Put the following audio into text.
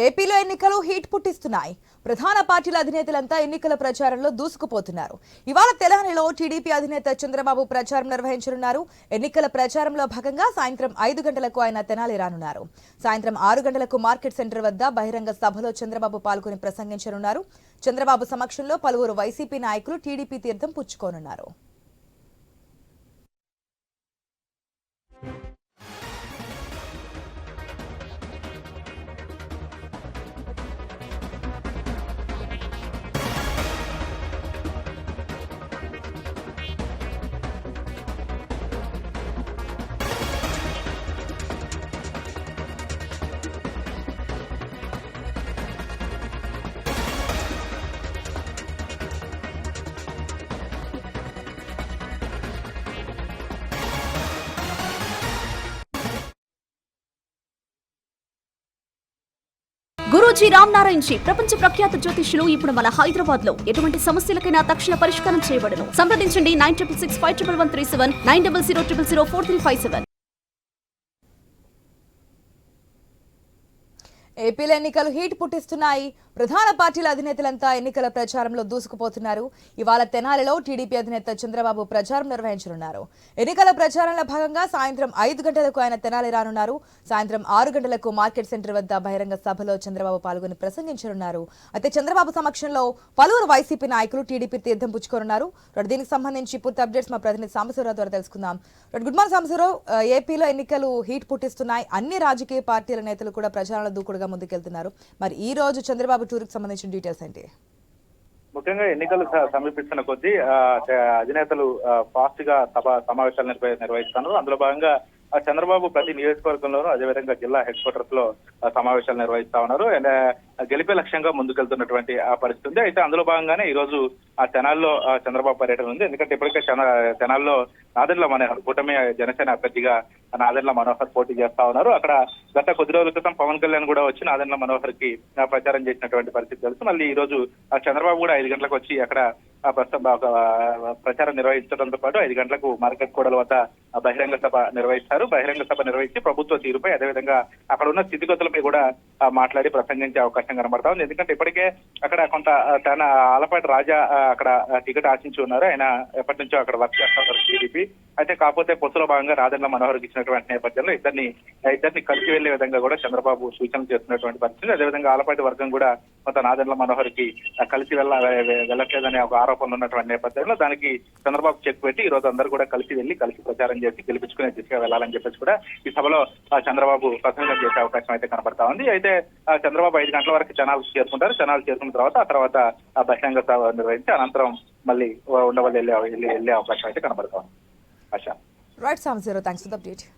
ఏపీలో ఎన్నికలు హీట్ పుట్టిస్తున్నాయి. ప్రధాన పార్టీల అధినేతలంతా ఎన్నికల ప్రచారంలో దూసుకుపోతున్నారు. ఇవాళ తెలంగాణలో టీడీపీ అధినేత చంద్రబాబు ప్రచారం నిర్వహించనున్నారు. ఎన్నికల ప్రచారంలో భాగంగా సాయంత్రం 5 గంటలకు ఆయన తెనాలి రానున్నారు. సాయంత్రం 6 గంటలకు మార్కెట్ సెంటర్ వద్ద బహిరంగ సభలో చంద్రబాబు పాల్గొని ప్రసంగించనున్నారు. చంద్రబాబు సమక్షంలో పలువురు వైసీపీ నాయకులు టీడీపీ తీర్థం పుచ్చుకోనున్నారు. గురూజీ రామ్ నారాయణ్ జీ ప్రపంచ ప్రఖ్యాత జ్యోతిష్యులు ఇప్పుడు మన హైదరాబాద్ లో ఎటువంటి సమస్యలకైనా తక్షణ పరిష్కారం చేయబడును. సంప్రదించండి 96651137 9000004357. ఏపీలో ఎన్నికలు హీట్ పుట్టిస్తున్నాయి. ప్రధాన పార్టీల అధినేతలంతా ఎన్నికల ప్రచారంలో దూసుకుపోతున్నారు. ఇవాళ తెనాలిలో టీడీపీ అధినేత చంద్రబాబు ప్రచారం నిర్వహించనున్నారు. ఎన్నికల ప్రచారంలో భాగంగా సాయంత్రం 5 గంటలకు ఆయన తెనాలి రానున్నారు. సాయంత్రం 6 గంటలకు మార్కెట్ సెంటర్ వద్ద బహిరంగ సభలో చంద్రబాబు పాల్గొని ప్రసంగించనున్నారు. అయితే చంద్రబాబు సమక్షంలో పలువురు వైసీపీ నాయకులు టీడీపీ తీర్థం పుచ్చుకోనున్నారు. దీనికి సంబంధించి పూర్తి అప్డేట్స్ మా ప్రతినిధి సాంబశివరావు ద్వారా తెలుసుకుందాం. Good morning Sambasivarao. ఏపీలో ఎన్నికలు హీట్ పుట్టిస్తున్నాయి. అన్ని రాజకీయ పార్టీల నేతలు కూడా ప్రచారంలో దూకుడుగా ముందుకెళ్తున్నారు. మరి ఈ రోజు చంద్రబాబు టూర్ కి సంబంధించిన డీటెయిల్స్ ఏంటి? ముఖ్యంగా ఎన్నికలు సమీపిస్తున్న కొద్దీ అధినేతలు ఫాస్ట్ గా సమావేశాలు నిర్వహిస్తున్నారు. అందులో భాగంగా చంద్రబాబు ప్రతి నియోజకవర్గంలోనూ అదేవిధంగా జిల్లా హెడ్ క్వార్టర్స్ లో సమావేశాలు నిర్వహిస్తా ఉన్నారు. గెలిపే లక్ష్యంగా ముందుకెళ్తున్నటువంటి ఆ పరిస్థితి ఉంది. అయితే అందులో భాగంగానే ఈ రోజు ఆ తెనాల్లో చంద్రబాబు పర్యటన ఉంది. ఎందుకంటే ఇప్పటికే తెనాల్లో నాదెండ్ల మనోహర్ కూటమి జనసేన అభ్యర్థిగా నాదెండ్ల మనోహర్ పోటీ చేస్తా ఉన్నారు. అక్కడ గత కొద్ది రోజుల క్రితం పవన్ కళ్యాణ్ కూడా వచ్చి నాదెండ్ల మనోహర్ కి ప్రచారం చేసినటువంటి పరిస్థితి తెలుసు. మళ్ళీ ఈ రోజు చంద్రబాబు కూడా 5 గంటలకు వచ్చి అక్కడ ప్రచారం నిర్వహించడంతో పాటు 5 గంటలకు మార్కెట్ కూడల వద్ద బహిరంగ సభ నిర్వహిస్తారు. బహిరంగ సభ నిర్వహించి ప్రభుత్వ తీరుపై అదేవిధంగా అక్కడ ఉన్న స్థితిగతులపై కూడా మాట్లాడి ప్రసంగించే అవకాశం కనబడతా ఉంది. ఎందుకంటే ఇప్పటికే అక్కడ కొంత ఆలపాటి రాజా అక్కడ టికెట్ ఆశించి ఉన్నారు. ఆయన ఎప్పటి నుంచో అక్కడ వర్క్ చేస్తా ఉన్నారు టీడీపీ. అయితే కాకపోతే పొత్తులో భాగంగా నాదెండ్ల మనోహర్కి ఇచ్చినటువంటి నేపథ్యంలో ఇద్దరిని కలిసి వెళ్లే విధంగా కూడా చంద్రబాబు సూచనలు చేస్తున్నటువంటి పరిస్థితి. అదేవిధంగా ఆలపాటి వర్గం కూడా కొంత నాదెండ్ల మనోహర్ కి కలిసి వెళ్ళట్లేదనే ఒక ఆరోపణలు ఉన్నటువంటి నేపథ్యంలో దానికి చంద్రబాబు చెక్ పెట్టి ఈ రోజు అందరూ కూడా కలిసి ప్రచారం చేసి గెలిపించుకునే దిశగా వెళ్లాలని చెప్పేసి కూడా ఈ సభలో చంద్రబాబు ప్రసంగం చేసే అవకాశం అయితే కనబడతా ఉంది. అయితే చంద్రబాబు 5 గంటల వరకు తెనాలి చేరుకుంటారు. తెనాలి చేరుకున్న తర్వాత బహిరంగ సభ నిర్వహించి అనంతరం మళ్ళీ ఉండవల్లి వెళ్ళే అవకాశం అయితే కనబడతా ఉంది. ASHA. Right Sambasivarao, thanks for the update.